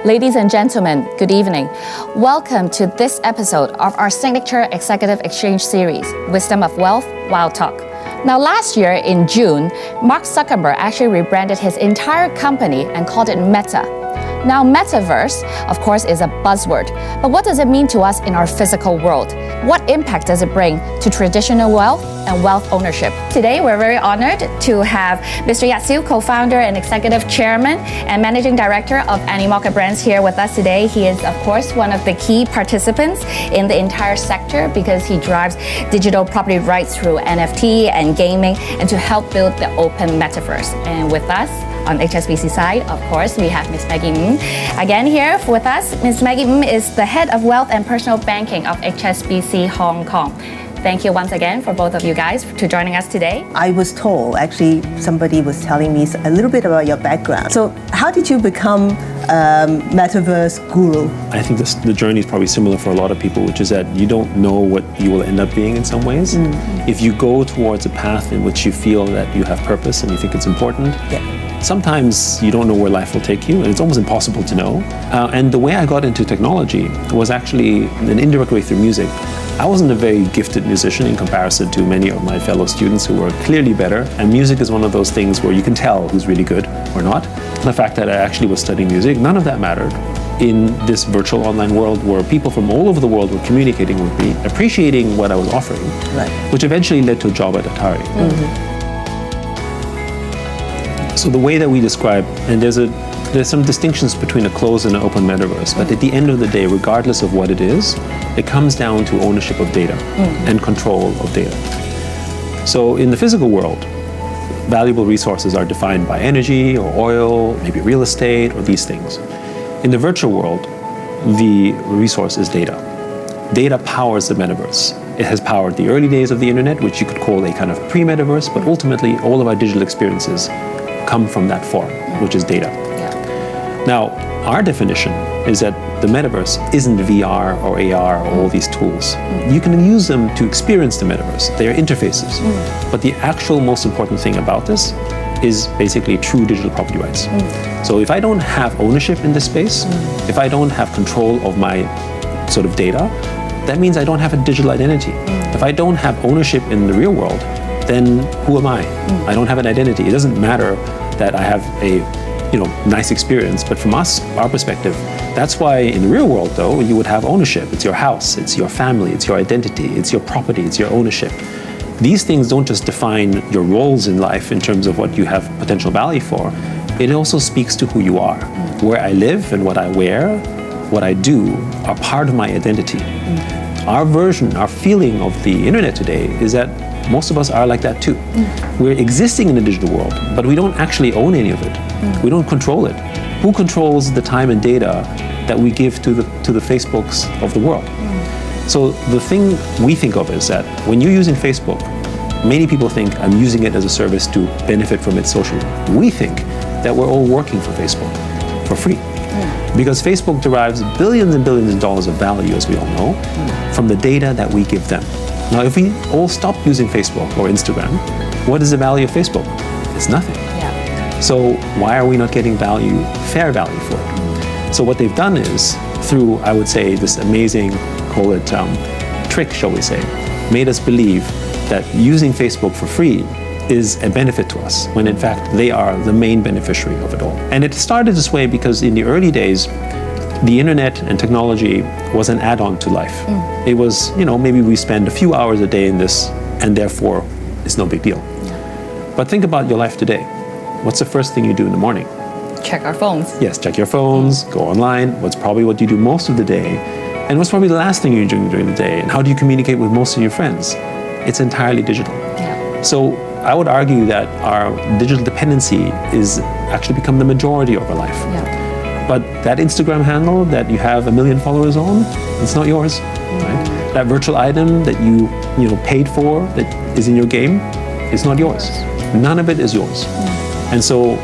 Ladies and gentlemen, good evening. Welcome to this episode of our signature executive exchange series, Wisdom of Wealth, Wild Talk. Now, last year in June, Mark Zuckerberg actually rebranded his entire company and called it Meta. Now, metaverse, of course, is a buzzword, but what does it mean to us in our physical world? What impact does it bring to traditional wealth and wealth ownership? Today, we're very honored to have Mr. Yatsil, co-founder and executive chairman and managing director of Animoca Brands here with us today. He is, of course, one of the key participants in the entire sector because he drives digital property rights through NFT and gaming and to help build the open metaverse. And with us, on HSBC side, of course, we have Ms. Maggie Ng. Again here with us, Ms. Maggie Ng is the head of wealth and personal banking of HSBC Hong Kong. Thank you once again for both of you guys for joining us today. I was told, actually, somebody was telling me a little bit about your background. So how did you become metaverse guru? I think the journey is probably similar for a lot of people, which is that you don't know what you will end up being in some ways. If you go towards a path in which you feel that you have purpose and you think it's important, sometimes you don't know where life will take you, and it's almost impossible to know. And the way I got into technology was actually an indirect way through music. I wasn't a very gifted musician in comparison to many of my fellow students who were clearly better, and music is one of those things where you can tell who's really good or not. The fact that I actually was studying music, none of that mattered in this virtual online world where people from all over the world were communicating with me, appreciating what I was offering, which eventually led to a job at Atari. So the way that we describe, and there's some distinctions between a closed and an open metaverse, but at the end of the day, regardless of what it is, it comes down to ownership of data and control of data. So in the physical world, valuable resources are defined by energy or oil, maybe real estate or these things. In the virtual world, the resource is data. Data powers the metaverse. It has powered the early days of the internet, which you could call a kind of pre-metaverse, but ultimately all of our digital experiences come from that form, which is data. Now, our definition is that the metaverse isn't VR or AR or all these tools. You can use them to experience the metaverse. They are interfaces. But the actual most important thing about this is basically true digital property rights. So if I don't have ownership in this space, if I don't have control of my sort of data, that means I don't have a digital identity. If I don't have ownership in the real world, then who am I? I don't have an identity. It doesn't matter that I have a nice experience, but from our perspective, that's why in the real world though, you would have ownership. It's your house, it's your family, it's your identity, it's your property, it's your ownership. These things don't just define your roles in life in terms of what you have potential value for, it also speaks to who you are. Where I live and what I wear, what I do are part of my identity. Our version, our feeling of the internet today is that most of us are like that too. We're existing in the digital world, but we don't actually own any of it. We don't control it. Who controls the time and data that we give to the Facebooks of the world? So the thing we think of is that when you're using Facebook, many people think I'm using it as a service to benefit from it socially. We think that we're all working for Facebook for free. Because Facebook derives billions and billions of dollars of value, as we all know, from the data that we give them. Now, if we all stop using Facebook or Instagram, what is the value of Facebook? It's nothing. So why are we not getting value, fair value for it? So what they've done is, through, I would say, this amazing, call it trick, shall we say, made us believe that using Facebook for free is a benefit to us, when in fact they are the main beneficiary of it all. And it started this way because in the early days, the internet and technology was an add-on to life. It was, maybe we spend a few hours a day in this, and therefore it's no big deal. But think about your life today. What's the first thing you do in the morning? Check our phones. Yes, check your phones, go online. What's probably what you do most of the day? And what's probably the last thing you do during the day? And how do you communicate with most of your friends? It's entirely digital. So I would argue that our digital dependency is actually become the majority of our life. But that Instagram handle that you have 1 million followers on, it's not yours. Right? That virtual item that you paid for, that is in your game, it's not yours. None of it is yours. And so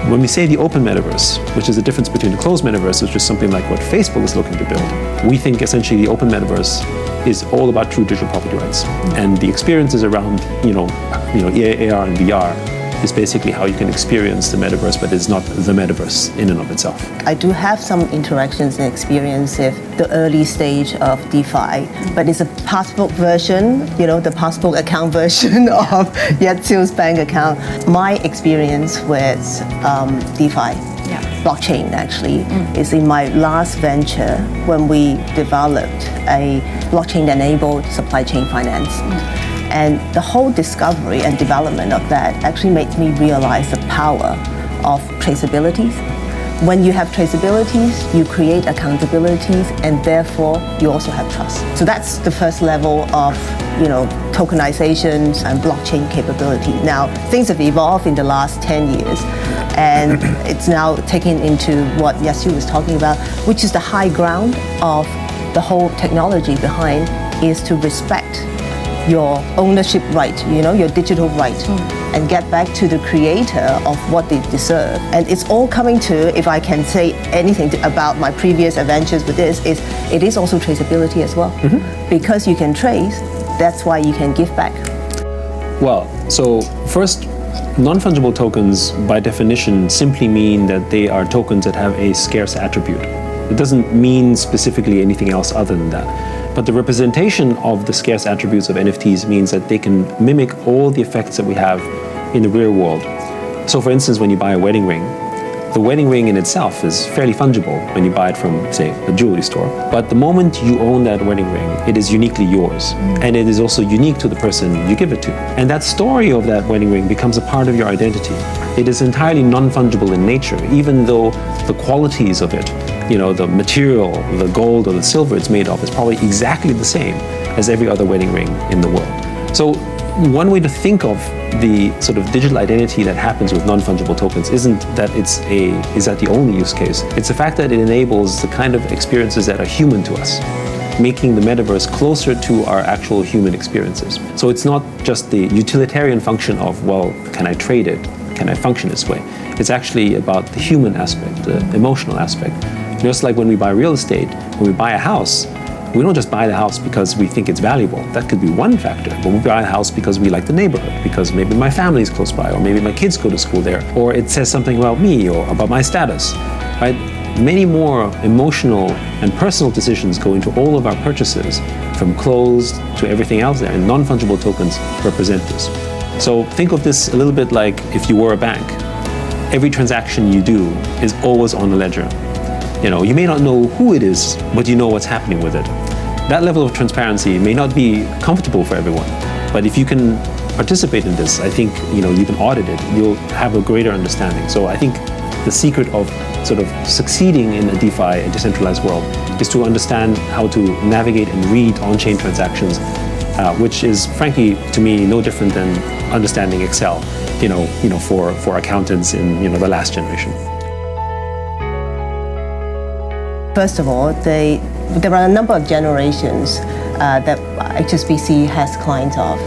when we say the open metaverse, which is the difference between the closed metaverse, which is something like what Facebook is looking to build, we think essentially the open metaverse is all about true digital property rights. And the experiences around AR and VR is basically how you can experience the metaverse, but it's not the metaverse in and of itself. I do have some interactions and experience with the early stage of DeFi, but it's a passbook version, the passbook account version of Yatsu's bank account. My experience with DeFi, blockchain actually, is in my last venture when we developed a blockchain-enabled supply chain finance. And the whole discovery and development of that actually made me realize the power of traceabilities. When you have traceabilities, you create accountabilities, and therefore you also have trust. So that's the first level of, tokenizations and blockchain capability. Now, things have evolved in the last 10 years, and it's now taken into what Yasu was talking about, which is the high ground of the whole technology behind, is to respect your ownership right, your digital right, and get back to the creator of what they deserve. And it's all coming to, if I can say anything about my previous adventures with this, it is also traceability as well. Because you can trace, that's why you can give back. Well, so first, non-fungible tokens by definition simply mean that they are tokens that have a scarce attribute. It doesn't mean specifically anything else other than that. But the representation of the scarce attributes of NFTs means that they can mimic all the effects that we have in the real world. So for instance, when you buy a wedding ring, the wedding ring in itself is fairly fungible when you buy it from, say, a jewelry store. But the moment you own that wedding ring, it is uniquely yours. And it is also unique to the person you give it to. And that story of that wedding ring becomes a part of your identity. It is entirely non-fungible in nature, even though the qualities of it, the material, the gold or the silver it's made of, is probably exactly the same as every other wedding ring in the world. So one way to think of the sort of digital identity that happens with non-fungible tokens isn't that is that the only use case. It's the fact that it enables the kind of experiences that are human to us, making the metaverse closer to our actual human experiences. So it's not just the utilitarian function of, well, can I trade it? Can I function this way? It's actually about the human aspect, the emotional aspect. Just like when we buy real estate, when we buy a house, we don't just buy the house because we think it's valuable. That could be one factor. But we buy a house because we like the neighborhood, because maybe my family is close by, or maybe my kids go to school there, or it says something about me or about my status, right? Many more emotional and personal decisions go into all of our purchases, from clothes to everything else there, and non-fungible tokens represent this. So think of this a little bit like if you were a bank. Every transaction you do is always on the ledger. You may not know who it is, but you know what's happening with it. That level of transparency may not be comfortable for everyone, but if you can participate in this, I think you can audit it. You'll have a greater understanding. So I think the secret of sort of succeeding in a DeFi, a decentralized world, is to understand how to navigate and read on-chain transactions, which is frankly to me no different than understanding Excel, for accountants in the last generation. First of all, there are a number of generations that HSBC has clients of.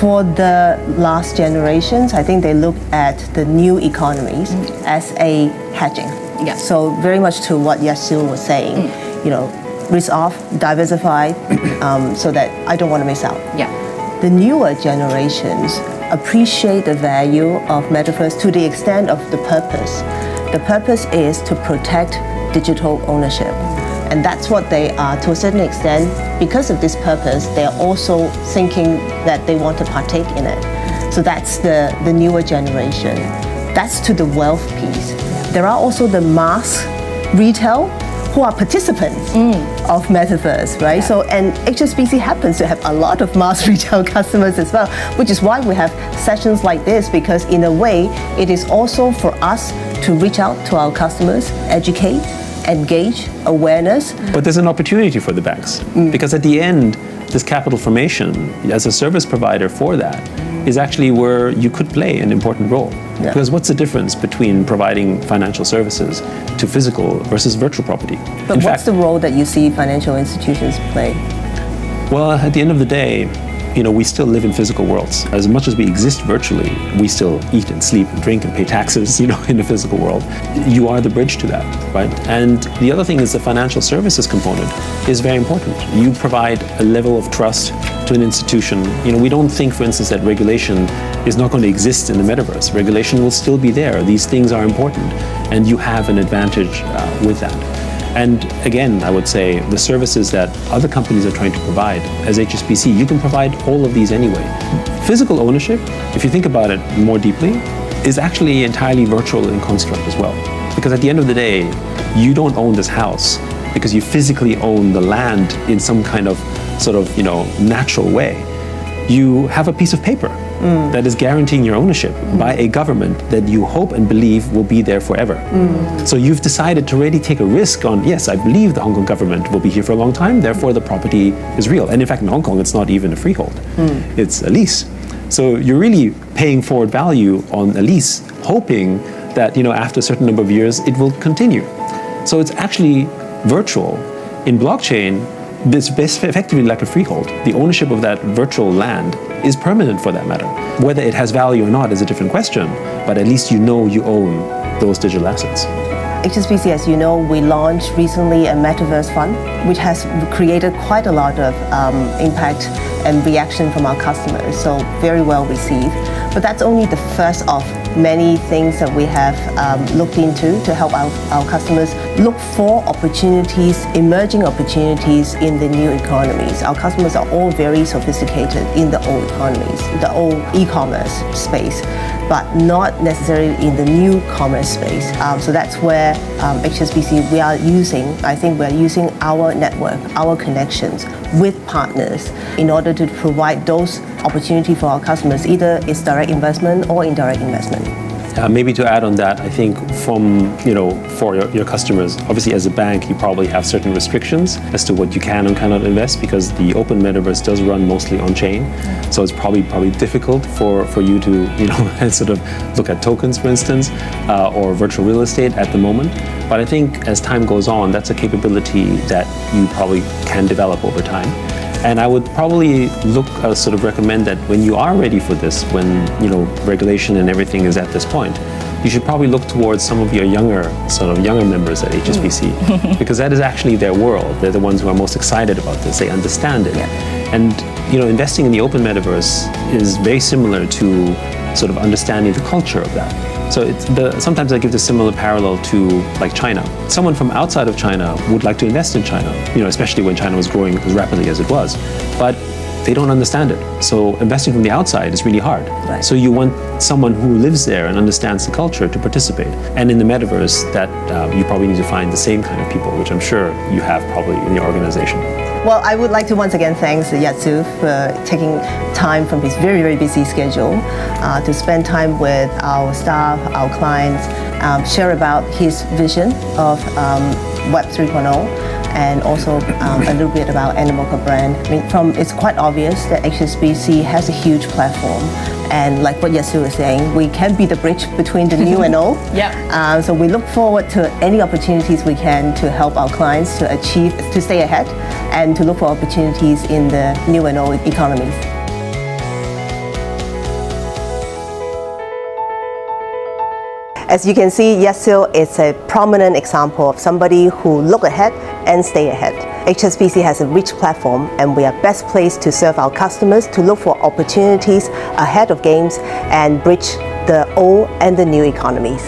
For the last generations, I think they look at the new economies as a hedging. So very much to what Yasu was saying, risk off, diversify, so that I don't want to miss out. The newer generations appreciate the value of metaverse to the extent of the purpose. The purpose is to protect digital ownership. And that's what they are, to a certain extent. Because of this purpose, they're also thinking that they want to partake in it. So that's the newer generation. That's to the wealth piece. There are also the mass retail who are participants of metaverse, right? So, and HSBC happens to have a lot of mass retail customers as well, which is why we have sessions like this, because in a way, it is also for us to reach out to our customers, educate, engage, awareness. But there's an opportunity for the banks, because at the end, this capital formation as a service provider for that is actually where you could play an important role. Because what's the difference between providing financial services to physical versus virtual property? But what's the role that you see financial institutions play? Well, at the end of the day, we still live in physical worlds. As much as we exist virtually, we still eat and sleep and drink and pay taxes, in the physical world. You are the bridge to that, right? And the other thing is the financial services component is very important. You provide a level of trust to an institution. We don't think, for instance, that regulation is not going to exist in the metaverse. Regulation will still be there. These things are important, and you have an advantage with that. And again, I would say the services that other companies are trying to provide, as HSBC, you can provide all of these anyway. Physical ownership, if you think about it more deeply, is actually entirely virtual in construct as well. Because at the end of the day, you don't own this house because you physically own the land in some kind of natural way. You have a piece of paper that is guaranteeing your ownership by a government that you hope and believe will be there forever. So you've decided to really take a risk on, yes, I believe the Hong Kong government will be here for a long time, therefore the property is real. And in fact, in Hong Kong, it's not even a freehold. It's a lease. So you're really paying forward value on a lease, hoping that after a certain number of years, it will continue. So it's actually virtual. In blockchain, it's effectively like a freehold. The ownership of that virtual land is permanent for that matter. Whether it has value or not is a different question, but at least you own those digital assets. HSBC, as you know, we launched recently a metaverse fund, which has created quite a lot of impact and reaction from our customers, so very well received. But that's only the first of many things that we have looked into to help our customers look for opportunities, emerging opportunities in the new economies. Our customers are all very sophisticated in the old economies, the old e-commerce space, but not necessarily in the new commerce space. So that's where HSBC, we are using our network, our connections with partners in order to provide those opportunities for our customers, either it's direct investment or indirect investment. Maybe to add on that, I think for your customers, obviously as a bank, you probably have certain restrictions as to what you can and cannot invest because the open metaverse does run mostly on chain. So it's probably difficult for you to sort of look at tokens, for instance, or virtual real estate at the moment. But I think as time goes on, that's a capability that you probably can develop over time. And I would probably recommend that when you are ready for this, when regulation and everything is at this point, you should probably look towards some of your younger members at HSBC, because that is actually their world. They're the ones who are most excited about this. They understand it. Yeah. And investing in the open metaverse is very similar to sort of understanding the culture of that. So sometimes I give the similar parallel to like China. Someone from outside of China would like to invest in China, especially when China was growing as rapidly as it was, but they don't understand it. So investing from the outside is really hard. Right. So you want someone who lives there and understands the culture to participate. And in the metaverse, that you probably need to find the same kind of people, which I'm sure you have probably in your organization. Well, I would like to once again thank Yatsu for taking time from his very, very busy schedule to spend time with our staff, our clients, share about his vision of Web 3.0 and also a little bit about Animoca brand. It's quite obvious that HSBC has a huge platform. And like what Yatsu was saying, we can be the bridge between the new and old. Yeah. So we look forward to any opportunities we can to help our clients to stay ahead and to look for opportunities in the new and old economies. As you can see, Yatsu is a prominent example of somebody who look ahead and stay ahead. HSBC has a rich platform and we are best placed to serve our customers to look for opportunities ahead of games and bridge the old and the new economies.